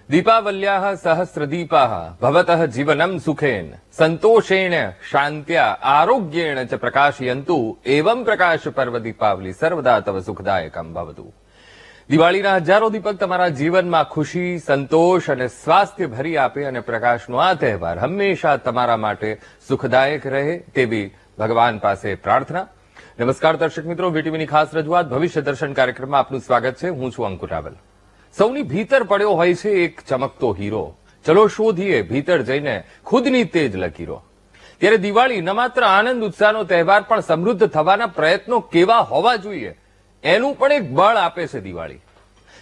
दीपावल्याः सहस्रदीपाः भवतः जीवनं सुखेन संतोषेण शान्त्या आरोग्येण च प्रकाशयन्तु एवं प्रकाश पर्व दीपावली सर्वदा तव सुखदायकं भवतु। દિવાળીના હજારો દીપક તમારા જીવનમાં ખુશી, સંતોષ અને સ્વાસ્થ્ય ભરી આપે અને પ્રકાશનો આ તહેવાર હંમેશા તમારા માટે સુખદાયક રહે તેવી ભગવાન પાસે પ્રાર્થના। નમસ્કાર દર્શક મિત્રો, વીટીવીની ખાસ રજૂઆત ભવિષ્ય દર્શન કાર્યક્રમમાં આપનું સ્વાગત છે। હું છું અંકુર રાવલ। સૌની ભીતર પડ્યો હોય છે એક ચમકતો હીરો, ચલો શોધીએ ભીતર જઈને ખુદની તેજ લકીરો। ત્યારે દિવાળી ન માત્ર આનંદ ઉત્સાહનો તહેવાર પણ સમૃદ્ધ થવાના પ્રયત્નો કેવા હોવા જોઈએ એનું પણ એક બળ આપે છે દિવાળી।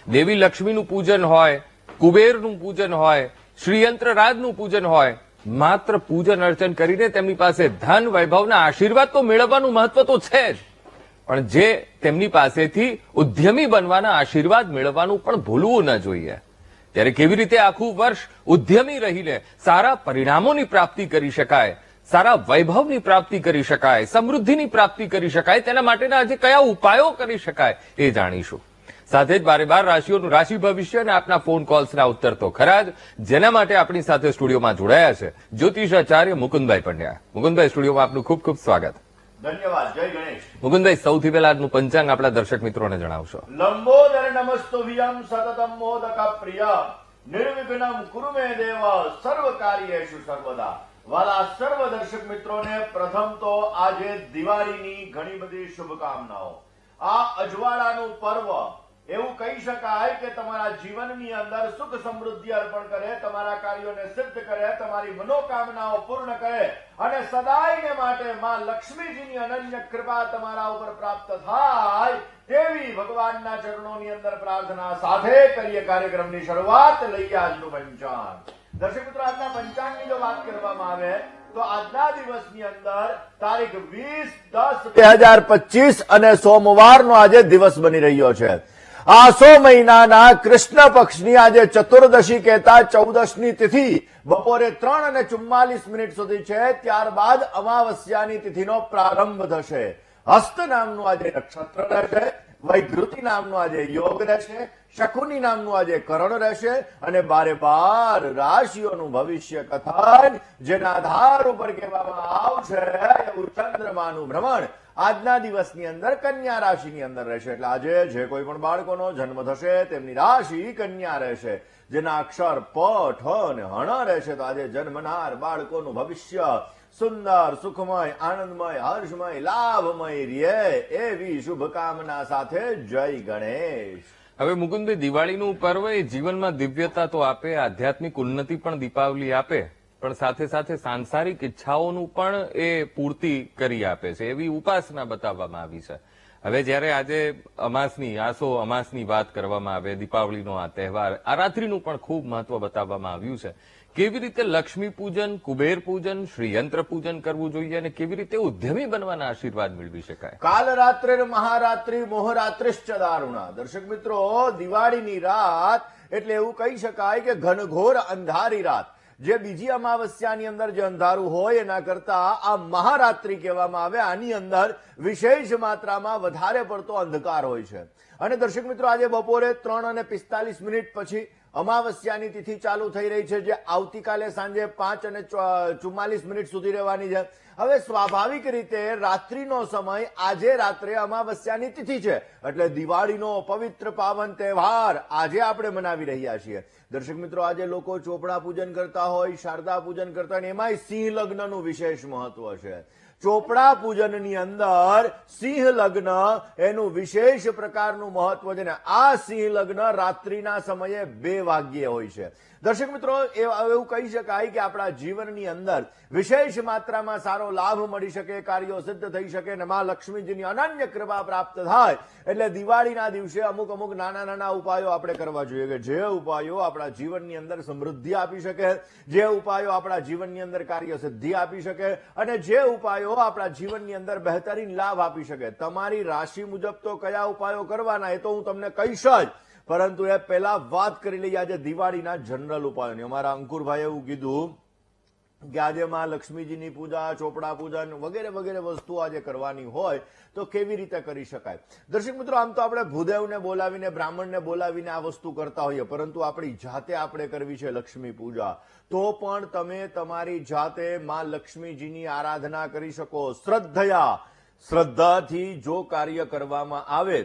દેવી લક્ષ્મીનું પૂજન હોય, કુબેરનું પૂજન હોય, શ્રીયંત્રરાજનું પૂજન હોય, માત્ર પૂજન અર્ચન કરીને તેમની પાસે ધન વૈભવના આશીર્વાદ તો મેળવવાનું મહત્વ તો છે જ, પણ જે તેમની પાસેથી ઉદ્યમી બનવાના આશીર્વાદ મેળવવાનું પણ ભૂલવું ન જોઈએ। ત્યારે કેવી રીતે આખું વર્ષ ઉદ્યમી રહીને સારા પરિણામોની પ્રાપ્તિ કરી શકાય, સારા વૈભવની પ્રાપ્તિ કરી શકાય, સમૃદ્ધિની પ્રાપ્તિ કરી શકાય, તેના માટેના આજે કયા ઉપાયો કરી શકાય એ જાણીશું। સાથે જ બારે બાર રાશિઓનું રાશિ ભવિષ્ય અને આપના ફોન કોલ્સના ઉત્તર તો ખરા જ, જેના માટે આપણી સાથે સ્ટુડિયોમાં જોડાયા છે જ્યોતિષાચાર્ય મુકુંદભાઈ પંડ્યા। મુકુંદભાઈ, સ્ટુડિયોમાં આપનું ખૂબ ખૂબ સ્વાગત। ધન્યવાદ। જય ગણેશ। મુકુંદભાઈ, સૌથી પહેલા આજનું પંચાંગ આપણા દર્શક મિત્રોને જણાવશો। લંબોદર નમસ્તુભ્યં સતતમ મોદક પ્રિય નિર્વિઘ્નમ કુરુ મે દેવ સર્વ કાર્યેષુ સર્વદા। વાલા સર્વ દર્શક મિત્રોને પ્રથમ તો આજે દિવાળીની ઘણી બધી શુભકામનાઓ। આ અજવાળાનું પર્વ એવું કહી શકાય કે તમારા જીવનની અંદર સુખ સમૃદ્ધિ અર્પણ કરે, તમારા કાર્યોને સિદ્ધ કરે, તમારી મનોકામનાઓ પૂર્ણ કરે અને સદાયને માટે માં લક્ષ્મીજીની અનન્ય કૃપા તમારા ઉપર પ્રાપ્ત થાય તેવી ભગવાનના ચરણોની અંદર પ્રાર્થના સાથે કરીએ કાર્યક્રમની શરૂઆત। લઈએ આજનું પંચાંગ। દર્શક મિત્રો, આજના પંચાંગની જો વાત કરવામાં આવે તો આજના દિવસની અંદર તારીખ 20/10/2025 અને સોમવારનો આજે દિવસ બની રહ્યો છે। આસો મહિનાના કૃષ્ણ પક્ષની આજે ચતુર્દશી કહેતા 14ની તિથિ બપોરે 3:44 સુધી છે। ત્યારબાદ અમાવસ્યાની તિથિનો પ્રારંભ થશે। હસ્ત નામનું આજે નક્ષત્ર રહેશે, વૈધૃતિ નામનું આજે યોગ રહેશે, શકુની નામનું આજે કરણ રહેશે અને બારે બાર રાશિઓનું ભવિષ્ય કથન જેના આધાર ઉપર કહેવામાં આવશે એવું ચંદ્રમાનું ભ્રમણ આજના દિવસની અંદર કન્યા રાશિની અંદર રહેશે। એટલે આજે જે કોઈ પણ બાળકોનો જન્મ થશે તેમની રાશિ કન્યા રહેશે, જેના અક્ષર પ, ઠ અને હણ રહેશે તો આજે જન્મનાર બાળકોનું ભવિષ્ય સુંદર, સુખમય, આનંદમય, હર્ષમય, લાભમય રહે એવી શુભકામના સાથે જય ગણેશ। હવે મુકુંદભાઈ, દિવાળીનું પર્વ એ જીવનમાં દિવ્યતા તો આપે, આધ્યાત્મિક ઉન્નતિ પણ દીપાવલી આપે, પણ સાથે સાથે સાંસારિક ઈચ્છાઓનું પણ એ પૂર્તિ કરી આપે છે એવી ઉપાસના બતાવવામાં આવી છે। હવે જયારે આજે આસો અમાસની વાત કરવામાં આવે, દીપાવલીનો આ તહેવાર, આ રાત્રિનું પણ ખૂબ મહત્વ બતાવવામાં આવ્યું છે। કેવી રીતે લક્ષ્મી પૂજન, કુબેર પૂજન, શ્રીયંત્ર પૂજન કરવું જોઈએ અને કેવી રીતે ઉદ્યમી બનવાના આશીર્વાદ મેળવી શકાય? કાલ રાત્રે મહારાત્રિ મોહરાત્રિશ્ચ દારુણા। દર્શક મિત્રો, દિવાળીની રાત એટલે એવું કહી શકાય કે ઘનઘોર અંધારી રાત। જે બીજી અમાવસ્યાની અંદર જે અંધારું હોય એના કરતા આ મહારાત્રિ કહેવામાં આવે, આની અંદર વિશેષ માત્રામાં વધારે પડતો અંધકાર હોય છે। અને દર્શક મિત્રો, આજે બપોરે 3:45 પછી અમાવસ્યાની તિથિ ચાલુ થઈ રહી છે, જે આવતીકાલે સાંજે 5:44 સુધી રહેવાની છે। હવે સ્વાભાવિક રીતે રાત્રિનો સમય આજે રાત્રે અમાવસ્યાની તિથિ છે એટલે દિવાળીનો પવિત્ર પાવન તહેવાર આજે આપણે મનાવી રહ્યા છીએ। દર્શક મિત્રો, આજે લોકો ચોપડા પૂજન કરતા હોય, શારદા પૂજન કરતા હોય, એમાંય સિંહ લગ્નનું વિશેષ મહત્વ છે। ચોપડા પૂજનની અંદર સિંહ લગ્ન એનું વિશેષ પ્રકારનું મહત્વ છે ને આ સિંહ લગ્ન રાત્રિના સમયે 2 વાગ્યે હોય છે। દર્શક મિત્રો, એવું કહી શકાય કે આપણા જીવનની અંદર વિશેષ માત્રામાં સારો લાભ મળી શકે, કાર્યો સિદ્ધ થઈ શકે અને માં લક્ષ્મીજીની અનન્ય કૃપા પ્રાપ્ત થાય એટલે દિવાળીના દિવસે અમુક નાના નાના ઉપાયો આપણે કરવા જોઈએ કે જે ઉપાયો આપણા જીવનની અંદર સમૃદ્ધિ આપી શકે, જે ઉપાયો આપણા જીવનની અંદર કાર્ય સિદ્ધિ આપી શકે અને જે ઉપાયો આપણા જીવનની અંદર બહેતરીન લાભ આપી શકે। તમારી રાશિ મુજબ તો કયા ઉપાયો કરવાના એ તો હું તમને કહીશ જ, પરંતુ એ પહેલા વાત કરી લઈએ આજે દિવાળીના જનરલ ઉપાયોની। અમારા અંકુરભાઈ એવું કીધું કે આજે માં લક્ષ્મીજીની પૂજા, ચોપડા પૂજન વગેરે વગેરે વસ્તુઓ આજે કરવાની હોય તો કેવી રીતે કરી શકાય? દર્શક મિત્રો, આમ તો આપણે ભૂદેવને બોલાવીને, બ્રાહ્મણને બોલાવીને આ વસ્તુ કરતા હોઈએ, પરંતુ આપણી જાતે આપણે કરવી છે લક્ષ્મી પૂજા, તો પણ તમે તમારી જાતે માં લક્ષ્મીજીની આરાધના કરી શકો. શ્રદ્ધાથી જો કાર્ય કરવામાં આવે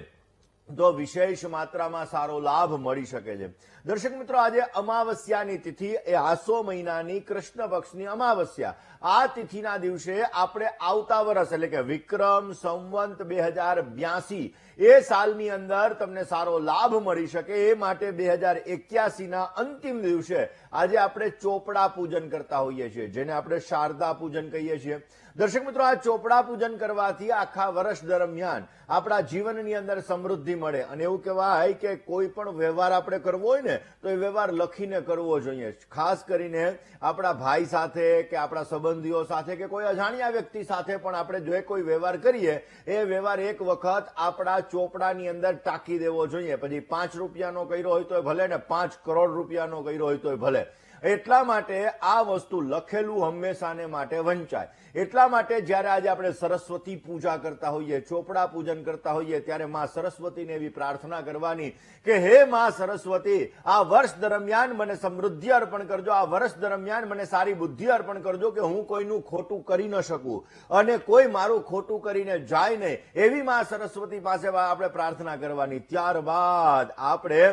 તો વિશેષ માત્રામાં સારો લાભ મળી શકે છે. દર્શક મિત્રો, આજે અમાવસ્યાની તિથિ એ આસો મહિનાની કૃષ્ણ પક્ષની અમાવસ્યા. આ તિથિના દિવસે આપણે આવતા વર્ષ એટલે કે વિક્રમ સંવંત 2082 એ સાલની અંદર તમને સારો લાભ મળી શકે એ માટે 2081ના અંતિમ દિવસે આજે આપણે ચોપડા પૂજન કરતા હોઈએ છીએ, જેને આપણે શારદા પૂજન કહીએ છીએ. દર્શક મિત્રો, આ ચોપડા પૂજન કરવાથી આખા વર્ષ દરમિયાન આપણા જીવનની અંદર સમૃદ્ધિ મળે. અને એવું કહેવાય કે કોઈ પણ વ્યવહાર આપણે કરવો હોય ને તો એ વ્યવહાર લખીને કરવો જોઈએ. ખાસ કરીને આપણા ભાઈ સાથે કે આપણા સંબંધીઓ સાથે કે કોઈ અજાણ્યા વ્યક્તિ સાથે પણ આપણે જો કોઈ વ્યવહાર કરીએ એ વ્યવહાર એક વખત આપણા ચોપડાની અંદર ટાંકી દેવો જોઈએ. પછી 5 રૂપિયાનો કર્યો હોય તો ભલે ને 5 કરોડ રૂપિયાનો કર્યો હોય તો ભલે. એટલા માટે આ વસ્તુ લખેલું હંમેશાને માટે વંચાય. એટલા માટે જ્યારે આજે આપણે સરસ્વતી પૂજા કરતા હોઈએ, ચોપડા પૂજન કરતા હોઈએ, ત્યારે માં સરસ્વતીને એવી પ્રાર્થના કરવાની કે હે માં સરસ્વતી, આ વર્ષ દરમિયાન મને સમૃદ્ધિ અર્પણ કરજો, આ વર્ષ દરમિયાન મને સારી બુદ્ધિ અર્પણ કરજો કે હું કોઈનું ખોટું કરી ન શકું અને કોઈ મારું ખોટું કરીને જાય નહીં. એવી માં સરસ્વતી પાસે આપણે પ્રાર્થના કરવાની. ત્યારબાદ આપણે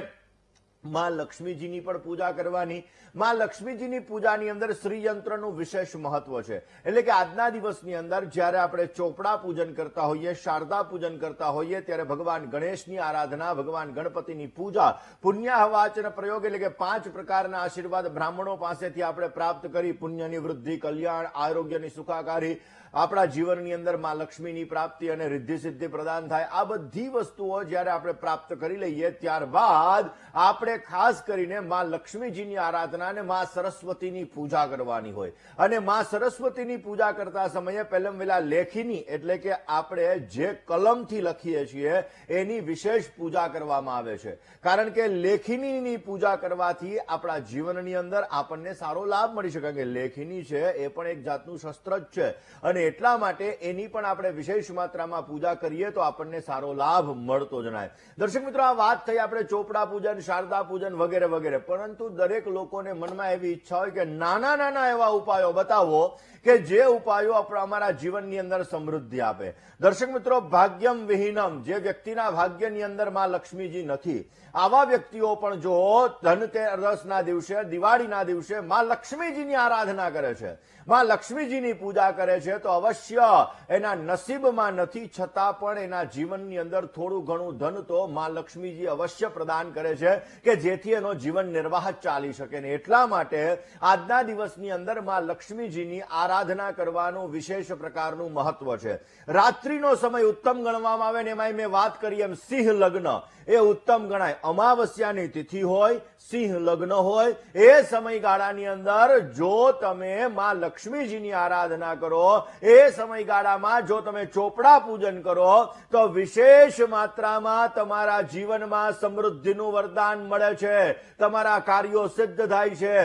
માં લક્ષ્મીજીની પણ પૂજા કરવાની. માં લક્ષ્મીજીની પૂજાની અંદર શ્રીયંત્રનું વિશેષ મહત્વ છે. એટલે કે આજના દિવસની અંદર જ્યારે આપણે ચોપડા પૂજન કરતા હોઈએ, શારદા પૂજન કરતા હોઈએ, ત્યારે ભગવાન ગણેશની આરાધના, ભગવાન ગણપતિની પૂજા, પુણ્યાહવાચન પ્રયોગ એટલે કે 5 પ્રકારના આશીર્વાદ બ્રાહ્મણો પાસેથી આપણે પ્રાપ્ત કરી પુણ્યની વૃદ્ધિ, કલ્યાણ, આરોગ્યની સુખાકારી, આપણા જીવનની અંદર માં લક્ષ્મીની પ્રાપ્તિ અને રિદ્ધિ સિદ્ધિ પ્રદાન થાય. આ બધી વસ્તુઓ જ્યારે આપણે પ્રાપ્ત કરી લઈએ ત્યારબાદ આપણે ખાસ કરીને માં લક્ષ્મીજીની આરાધના અને માં સરસ્વતીની પૂજા કરવાની હોય. અને માં સરસ્વતીની પૂજા કરતા સમયે પહેલા વહેલા લેખીની એટલે કે આપણે જે કલમથી લખીએ છીએ એની વિશેષ પૂજા કરવામાં આવે છે. કારણ કે લેખીની પૂજા કરવાથી આપણા જીવનની અંદર આપણને સારો લાભ મળી શકે. કે લેખીની છે એ પણ એક જાતનું શસ્ત્ર જ છે અને એટલા માટે એની પણ આપણે વિશેષ માત્રામાં પૂજા કરીએ તો આપણને સારો લાભ મળતો જણાય. દર્શક મિત્રો, આ વાત થઈ આપણે ચોપડા પૂજન, શારદા પૂજન વગેરે વગેરે, પરંતુ દરેક લોકોને મનમાં એવી ઈચ્છા હોય કે નાના નાના એવા ઉપાયો બતાવો કે જે ઉપાયો અમારા જીવનની અંદર સમૃદ્ધિ આપે. દર્શક મિત્રો, ભાગ્યમ વિહીનમ, જે વ્યક્તિના ભાગ્યની અંદર માં લક્ષ્મીજી નથી, આવા વ્યક્તિઓ પણ જો ધનતેરસના દિવસે, દિવાળીના દિવસે માં લક્ષ્મીજીની આરાધના કરે છે, માં લક્ષ્મીજીની પૂજા કરે છે તો અવશ્ય એના નસીબમાં નથી છતાં પણ એના જીવનની અંદર થોડું ઘણું ધન તો માં લક્ષ્મીજી અવશ્ય પ્રદાન કરે છે કે જેથી એનો જીવન નિર્વાહ ચાલી શકે. ને એટલા માટે આજના દિવસની અંદર માં લક્ષ્મીજીની આરાધના કરવાનું વિશેષ પ્રકારનું મહત્વ છે. રાત્રિનો સમય ઉત્તમ ગણવામાં આવે ને એમાં મેં વાત કરી એમ સિંહ લગ્ન એ ઉત્તમ ગણાય. અમાવસ્યાની તિથિ હોય, સિંહ લગ્ન હોય, એ સમયગાળાની અંદર જો તમે માં લક્ષ્મીજીની આરાધના કરો, એ સમયગાળામાં જો તમે ચોપડા પૂજન કરો તો વિશેષ માત્રામાં તમારા જીવનમાં સમૃદ્ધિનું વરદાન મળે છે, તમારા કાર્યો સિદ્ધ થાય છે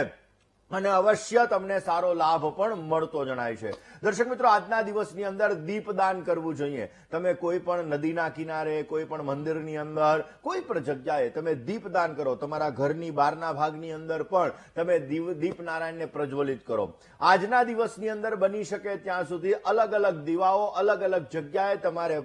અને અવશ્ય તમને સારો લાભ પણ મળતો જણાય છે. દર્શક મિત્રો, આજના દિવસની અંદર દીપદાન કરવું જોઈએ. તમે કોઈ પણ નદીના કિનારે, કોઈ પણ મંદિરની અંદર, કોઈ પણ જગ્યાએ તમે દીપદાન કરો. તમારા ઘરની બહારના ભાગની અંદર પણ તમે દીપનારાયણને પ્રજ્વલિત કરો. આજના દિવસની અંદર બની શકે ત્યાં સુધી અલગ અલગ દીવાઓ અલગ અલગ જગ્યાએ તમારે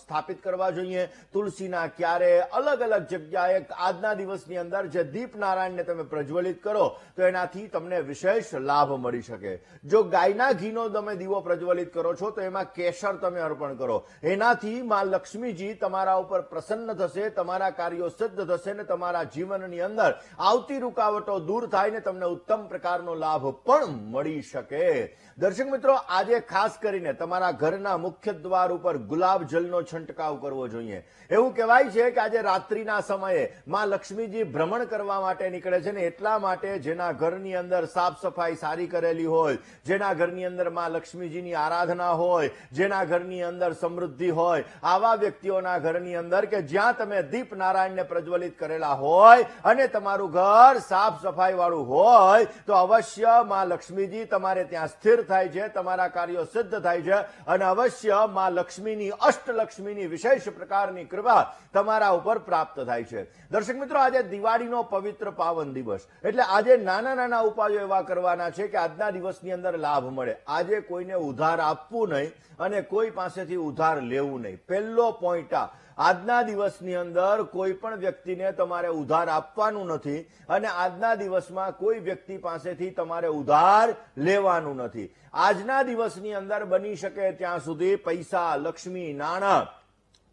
સ્થાપિત કરવા જોઈએ. તુલસીના ક્યારે અલગ અલગ જગ્યાએ આજના દિવસની અંદર જે દીપનારાયણને તમે પ્રજ્વલિત કરો તો એનાથી તમને વિશેષ લાભ મળી શકે. જો ગાયના ઘીનો તમે દીવો પ્રજ્વલિત કરો છો તો એમાં કેસર તમે અર્પણ કરો. એનાથી માં લક્ષ્મીજી તમારા ઉપર પ્રસન્ન થશે, તમારા કાર્યો સિદ્ધ થશે ને તમારા જીવનની અંદર આવતી રૂકાવટો દૂર થાય ને તમને ઉત્તમ પ્રકારનો લાભ પણ મળી શકે. દર્શક મિત્રો, આજે ખાસ કરીને તમારા ઘરના મુખ્ય દ્વાર ઉપર ગુલાબ જળનો છંટકાવ કરવો જોઈએ. એવું કહેવાય છે કે આજે રાત્રિના સમયે માં લક્ષ્મીજી ભ્રમણ કરવા માટે નીકળે છે ને એટલા માટે જેના ઘરની અંદર અંદર સાફ સફાઈ સારી કરેલી હોય, જેના ઘરની અંદર માં લક્ષ્મીજીની આરાધના હોય, જેના ઘરની અંદર સમૃદ્ધિ હોય, આવા વ્યક્તિઓના ઘરની અંદર કે જ્યાં તમે દીપ નારાયણને પ્રજ્વલિત કરેલા હોય અને તમારું ઘર સાફ સફાઈ વાળું હોય તો અવશ્ય માં લક્ષ્મીજી તમારે ત્યાં સ્થિર થાય છે, તમારા કાર્યો સિદ્ધ થાય છે અને અવશ્ય માં લક્ષ્મીની અષ્ટલક્ષ્મીની વિશેષ પ્રકારની કૃપા તમારા ઉપર પ્રાપ્ત થાય છે. દર્શક મિત્રો, આજે દિવાળીનો પવિત્ર પાવન દિવસ એટલે આજે નાના નાના ઉપાયો એવા કરવાના છે કે આજના દિવસની અંદર લાભ મળે. આજે કોઈને ઉધાર આપવું નહીં અને કોઈ પાસેથી ઉધાર લેવું નહીં. પહેલો પોઈન્ટ આજના દિવસની અંદર કોઈ પણ વ્યક્તિને તમારે ઉધાર આપવાનું નથી અને આજના દિવસમાં કોઈ વ્યક્તિ પાસેથી તમારે ઉધાર લેવાનું નથી. આજના દિવસની અંદર બની શકે ત્યાં સુધી પૈસા, લક્ષ્મી, નાણાં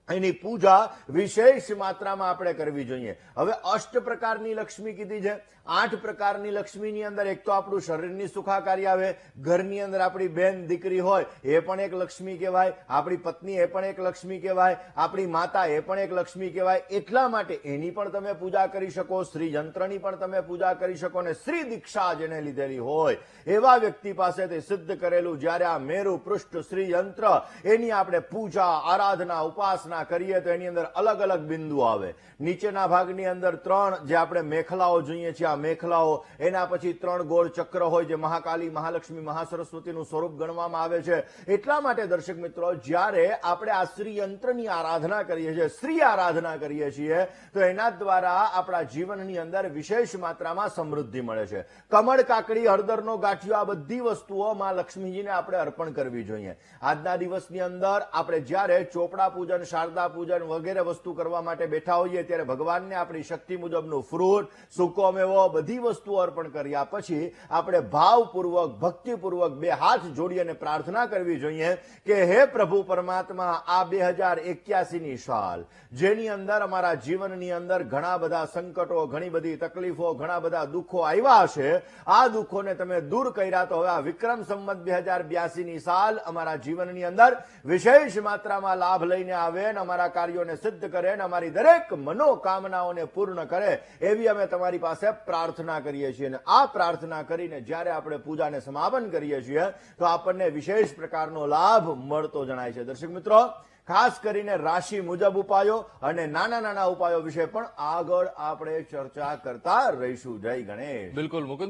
એની પૂજા વિશેષ માત્રામાં આપણે કરવી જોઈએ. હવે અષ્ટ પ્રકારની લક્ષ્મી કીધી છે. 8 પ્રકારની લક્ષ્મીની અંદર એક તો આપણું શરીરની સુખાકારી આવે, ઘરની અંદર આપણી બેન દીકરી હોય એ પણ એક લક્ષ્મી કહેવાય, આપણી પત્ની એ પણ એક લક્ષ્મી કહેવાય, આપણી માતા એ પણ એક લક્ષ્મી કહેવાય. એટલા માટે એની પણ તમે પૂજા કરી શકો, શ્રી યંત્રની પણ તમે પૂજા કરી શકો અને શ્રી દીક્ષા જેને લીધેલી હોય એવા વ્યક્તિ પાસેથી સિદ્ધ કરેલું જ્યારે આ મેરુ પૃષ્ઠ શ્રી યંત્ર એની આપણે પૂજા, આરાધના, ઉપાસના કરીએ તો એની અંદર અલગ અલગ બિંદુ આવે. નીચેના ભાગની અંદર 3 જે આપણે મેખલાઓ જોઈએ છીએ, આ મેખલાઓ, એના પછી 3 ગોળ ચક્ર હોય જે મહાકાલી, મહાલક્ષ્મી, મહાસરસ્વતીનું સ્વરૂપ ગણવામાં આવે છે. એટલા માટે દર્શક મિત્રો, જ્યારે આપણે આ શ્રી યંત્રની આરાધના કરીએ છીએ, શ્રી આરાધના કરીએ છીએ તો એના દ્વારા આપણા જીવનની અંદર વિશેષ માત્રામાં સમૃદ્ધિ મળે છે. કમળ, કાકડી, હળદરનો ગાંઠિયો, આ બધી વસ્તુઓ માં લક્ષ્મીજીને આપણે અર્પણ કરવી જોઈએ. આજના દિવસની અંદર આપણે જ્યારે ચોપડા પૂજન, શારદા પૂજન વગેરે વસ્તુ કરવા માટે બેઠા હોઈએ ત્યારે ભગવાનને આપણી શક્તિ મુજબનું ફ્રૂટ, સૂકો મેવો, બધી વસ્તુઓ અર્પણ કર્યા પછી આપણે ભાવપૂર્વક, ભક્તિપૂર્વક 2 હાથ જોડી અને પ્રાર્થના કરવી જોઈએ કે હે પ્રભુ પરમાત્મા, આ 2081ની સાલ જેની અંદર અમારા જીવનની અંદર ઘણા બધા સંકટો, ઘણી બધી તકલીફો, ઘણા બધા દુઃખો આવ્યા છે, આ દુઃખોને તમે દૂર કર્યા તો હવે આ વિક્રમ સંવત 2082ની સાલ અમારા જીવનની અંદર વિશેષ માત્રામાં લાભ લઈને આવે અને અમારા કાર્યોને સિદ્ધ કરે અને અમારી દરેક મનોકામનાઓને પૂર્ણ કરે એવી અમે તમારી પાસે પ્રાર્થના કરીએ છીએ. અને આ પ્રાર્થના કરીને જ્યારે આપણે પૂજાને સમાપન કરીએ છીએ તો આપણને વિશેષ પ્રકારનો લાભ મળતો જણાય છે. દર્શક મિત્રો, ખાસ કરીને રાશિ મુજબ ઉપાયો અને નાના નાના ઉપાયો વિશે પણ આગળ આપણે ચર્ચા કરતા રહીશું. જય ગણેશ. બિલકુલ મુકુંદ.